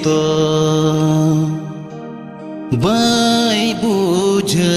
तो बाई बुझा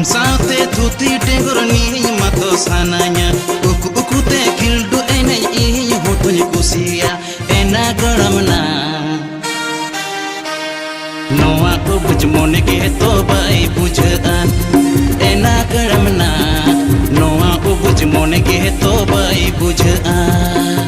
साथे धुती टेंगुर नी मातो सानाnya uku uku te kildu enai ih hotuny kusia ena garamna noa ko buj mone ke to bai bujhaan ena garamna noa ko buj mone ke to bai bujhaan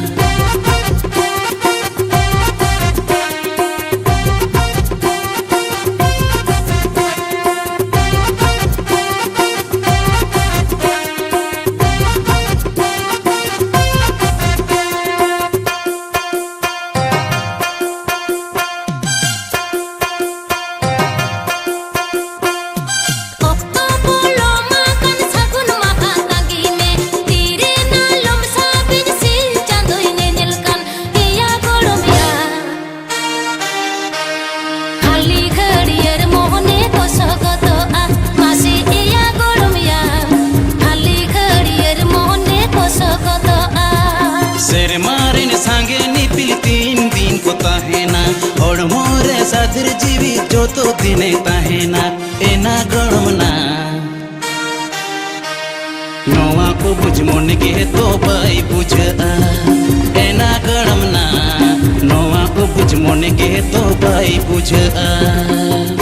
और मोरे साथर जीवी जो तो दिने ताहेना एना गड़मना नोआ को बुझ मोन के तो बाई बुझा एना गड़मना नोआ को बुझ मोन के तो बाई बुझा